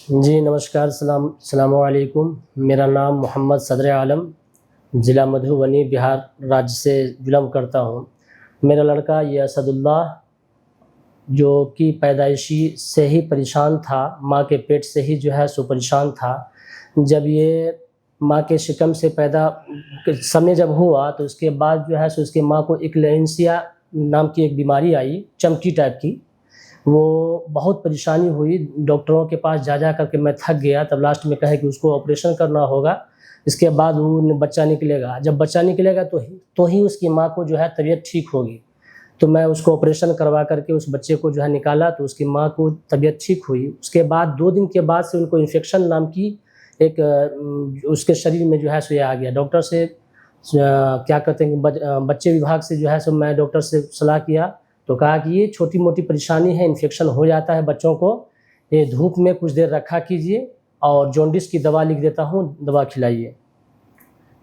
जी नमस्कार, सलामुअलैकुम। मेरा नाम मोहम्मद सदर आलम, ज़िला मधुबनी, बिहार राज्य से बिलॉन्ग करता हूँ। मेरा लड़का ये असदुल्लाह, जो कि पैदाइशी से ही परेशान था, माँ के पेट से ही जो है सो परेशान था। जब ये माँ के शिकम से पैदा समय जब हुआ तो उसके बाद जो है सो उसकी माँ को एक्लेंसिया नाम की एक बीमारी आई, चमकी टाइप की। वो बहुत परेशानी हुई, डॉक्टरों के पास जा कर के मैं थक गया, तब लास्ट में कहे कि उसको ऑपरेशन करना होगा, इसके बाद वो बच्चा निकलेगा। जब बच्चा निकलेगा तो ही उसकी माँ को जो है तबीयत ठीक होगी। तो मैं उसको ऑपरेशन करवा कर के उस बच्चे को जो है निकाला, तो उसकी माँ को तबीयत ठीक हुई। उसके बाद 2 दिन के बाद से उनको इन्फेक्शन नाम की एक उसके शरीर में जो है सो ये आ गया। डॉक्टर से क्या कहते हैं कि बच्चे विभाग से जो है सो मैं डॉक्टर से सलाह किया, तो कहा कि ये छोटी-मोटी परेशानी है, इन्फेक्शन हो जाता है बच्चों को, ये धूप में कुछ देर रखा कीजिए और जॉन्डिस की दवा लिख देता हूँ, दवा खिलाइए।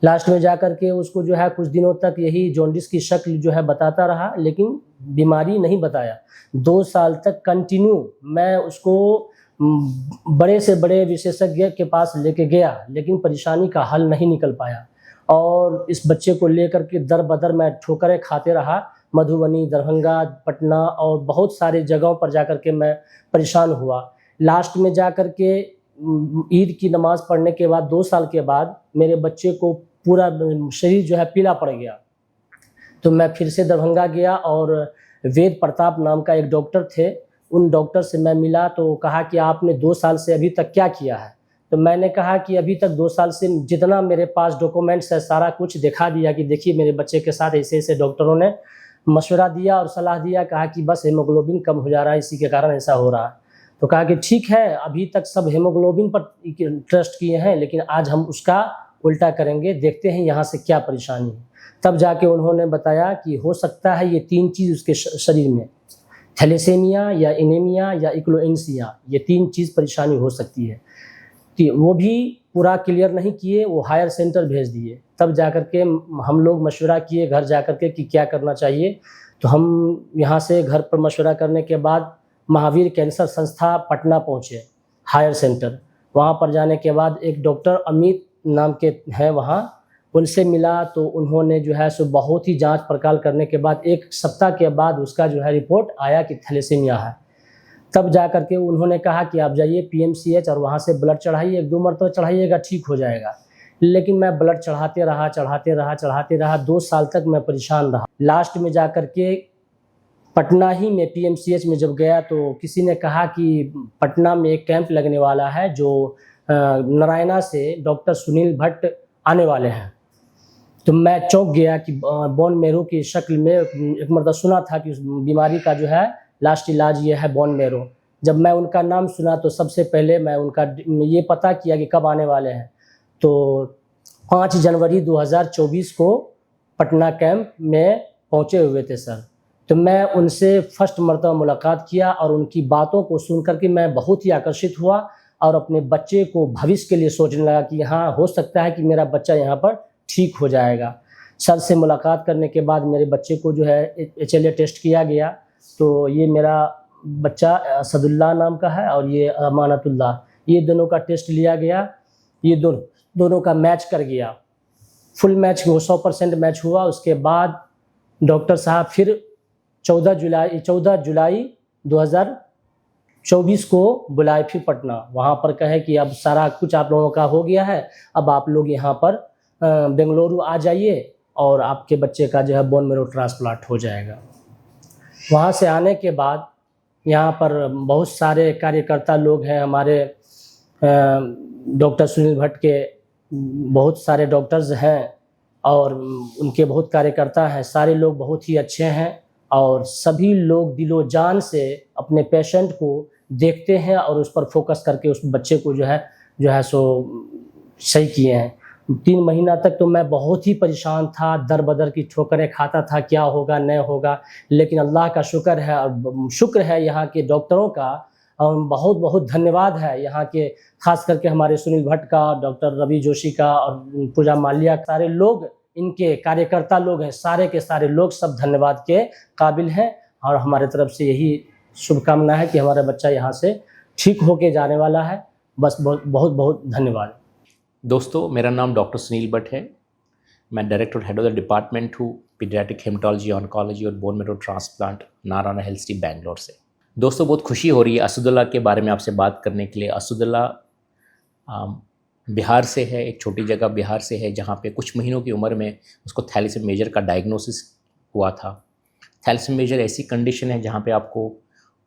लास्ट में जाकर के उसको जो है कुछ दिनों तक यही जॉन्डिस की शक्ल जो है बताता रहा, लेकिन बीमारी नहीं बताया। 2 साल तक कंटिन्यू मैं उसको बड़े से बड़े विशेषज्ञ के पास लेके गया, लेकिन परेशानी का हल नहीं निकल पाया। और इस बच्चे को लेकर के दर-बदर मैं ठोकरें खाते रहा। मधुबनी, दरभंगा, पटना और बहुत सारे जगहों पर जाकर के मैं परेशान हुआ। लास्ट में जाकर के ईद की नमाज़ पढ़ने के बाद 2 साल के बाद मेरे बच्चे को पूरा शरीर जो है पीला पड़ गया। तो मैं फिर से दरभंगा गया और वेद प्रताप नाम का एक डॉक्टर थे, उन डॉक्टर से मैं मिला, तो कहा कि आपने 2 साल से अभी तक क्या किया है? तो मैंने कहा कि अभी तक 2 साल से जितना मेरे पास डॉक्यूमेंट्स है सारा कुछ दिखा दिया कि देखिए मेरे बच्चे के साथ ऐसे-ऐसे डॉक्टरों ने मशवरा दिया और सलाह दिया, कहा कि बस हीमोग्लोबिन कम हो जा रहा है, इसी के कारण ऐसा हो रहा है। तो कहा कि ठीक है, अभी तक सब हीमोग्लोबिन पर ट्रस्ट किए हैं, लेकिन आज हम उसका उल्टा करेंगे, देखते हैं यहाँ से क्या परेशानी है। तब जाके उन्होंने बताया कि हो सकता है ये 3 चीज़ उसके शरीर में, थैलेसेमिया या एनीमिया या इक्लोएंसिया, ये 3 चीज़ परेशानी हो सकती है। कि वो भी पूरा क्लियर नहीं किए, वो हायर सेंटर भेज दिए। तब जाकर के हम लोग मशवरा किए घर जाकर के कि क्या करना चाहिए। तो हम यहाँ से घर पर मशवरा करने के बाद महावीर कैंसर संस्था पटना पहुँचे, हायर सेंटर। वहाँ पर जाने के बाद एक डॉक्टर अमित नाम के हैं वहाँ, उनसे मिला, तो उन्होंने जो है सो बहुत ही जाँच पड़ताल करने के बाद 1 सप्ताह के बाद उसका जो है रिपोर्ट आया कि थैलेसीमिया है। तब जा कर के उन्होंने कहा कि आप जाइए पीएमसीएच और वहाँ से ब्लड चढ़ाइए, 1-2 मरतबा चढ़ाइएगा, ठीक हो जाएगा। लेकिन मैं ब्लड चढ़ाते रहा, 2 साल तक मैं परेशान रहा। लास्ट में जा कर के पटना ही में पीएमसीएच में जब गया, तो किसी ने कहा कि पटना में एक कैंप लगने वाला है, जो नारायणा से डॉक्टर सुनील भट्ट आने वाले हैं। तो मैं चौंक गया कि बोन मैरो की शक्ल में एक मरतबा सुना था कि उस बीमारी का जो है लास्ट इलाज ये है बोन मैरो। जब मैं उनका नाम सुना तो सबसे पहले मैं उनका ये पता किया कि कब आने वाले हैं। तो 5 जनवरी 2024 को पटना कैंप में पहुँचे हुए थे सर। तो मैं उनसे फर्स्ट मरतबा मुलाकात किया और उनकी बातों को सुन कर के मैं बहुत ही आकर्षित हुआ और अपने बच्चे को भविष्य के लिए सोचने लगा कि हाँ, हो सकता है कि मेरा बच्चा यहाँ पर ठीक हो जाएगा। सर से मुलाकात करने के बाद मेरे बच्चे को जो है HLA टेस्ट किया गया, तो ये मेरा बच्चा असदुल्लाह नाम का है और ये अमानतुल्लाह, ये दोनों का टेस्ट लिया गया। ये दोनों का मैच कर गया, फुल मैच वो 100% मैच हुआ। उसके बाद डॉक्टर साहब फिर 14 जुलाई 2024 को बुलाए फिर पटना। वहाँ पर कहे कि अब सारा कुछ आप लोगों का हो गया है, अब आप लोग यहाँ पर बेंगलुरु आ जाइए और आपके बच्चे का जो है बोन मैरो ट्रांसप्लांट हो जाएगा। वहाँ से आने के बाद यहाँ पर बहुत सारे कार्यकर्ता लोग हैं हमारे, डॉक्टर सुनील भट्ट के बहुत सारे डॉक्टर्स हैं और उनके बहुत कार्यकर्ता हैं। सारे लोग बहुत ही अच्छे हैं और सभी लोग दिलो जान से अपने पेशेंट को देखते हैं और उस पर फोकस करके उस बच्चे को जो है सो सही किए हैं। 3 महीना तक तो मैं बहुत ही परेशान था, दर-बदर की ठोकरें खाता था, क्या होगा नहीं होगा। लेकिन अल्लाह का शुक्र है और शुक्र है यहाँ के डॉक्टरों का, और बहुत बहुत धन्यवाद है यहाँ के, खास करके हमारे सुनील भट्ट का, डॉक्टर रवि जोशी का और पूजा माल्या, सारे लोग इनके कार्यकर्ता लोग हैं, सारे के सारे लोग सब धन्यवाद के काबिल हैं। और हमारे तरफ से यही शुभकामना है कि हमारा बच्चा यहाँ से ठीक होके जाने वाला है। बस बहुत बहुत बहुत धन्यवाद। दोस्तों, मेरा नाम डॉक्टर सुनील भट्ट है। मैं director head of the department हूँ पीडियाट्रिक हेमेटोलॉजी ऑन्कोलॉजी और bone marrow transplant, Narayana health city Bangalore से। दोस्तों, बहुत खुशी हो रही है असदुल्ला के बारे में आपसे बात करने के लिए। असदुल्ला बिहार से है, एक छोटी जगह बिहार से है जहाँ पे कुछ महीनों की उम्र में उसको थैलेसीमिया मेजर का डायग्नोसिस हुआ था। थैलेसीमिया मेजर ऐसी कंडीशन है जहाँ पे आपको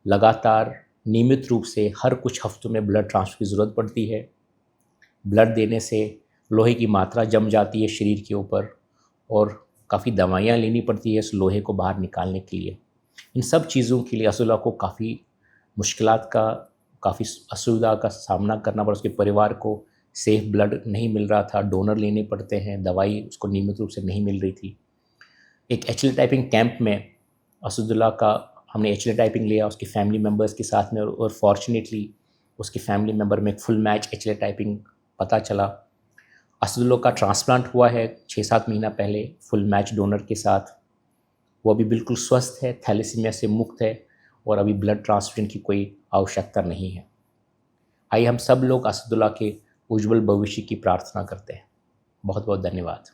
लगातार नियमित रूप से हर कुछ हफ्तों में ब्लड ट्रांसफर की ज़रूरत पड़ती है। ब्लड देने से लोहे की मात्रा जम जाती है शरीर के ऊपर और काफ़ी दवाइयाँ लेनी पड़ती है इस लोहे को बाहर निकालने के लिए। इन सब चीज़ों के लिए असदुल्ला को काफ़ी मुश्किलात का, काफ़ी असुविधा का सामना करना पड़ा। उसके परिवार को सेफ ब्लड नहीं मिल रहा था, डोनर लेने पड़ते हैं, दवाई उसको नियमित रूप से नहीं मिल रही थी। एक एचएलए टाइपिंग कैंप में असदुल्ला का हमने एचएलए टाइपिंग लिया उसकी फैमिली मेम्बर्स के साथ में, और फॉर्चुनेटली उसकी फैमिली मेम्बर में एक फुल मैच एचएलए टाइपिंग पता चला। असदुल्ला का ट्रांसप्लांट हुआ है 6-7 महीना पहले फुल मैच डोनर के साथ। वो अभी बिल्कुल स्वस्थ है, थैलेसीमिया से मुक्त है और अभी ब्लड ट्रांसफ्यूजन की कोई आवश्यकता नहीं है। आइए हम सब लोग असदुल्ला के उज्जवल भविष्य की प्रार्थना करते हैं। बहुत बहुत धन्यवाद।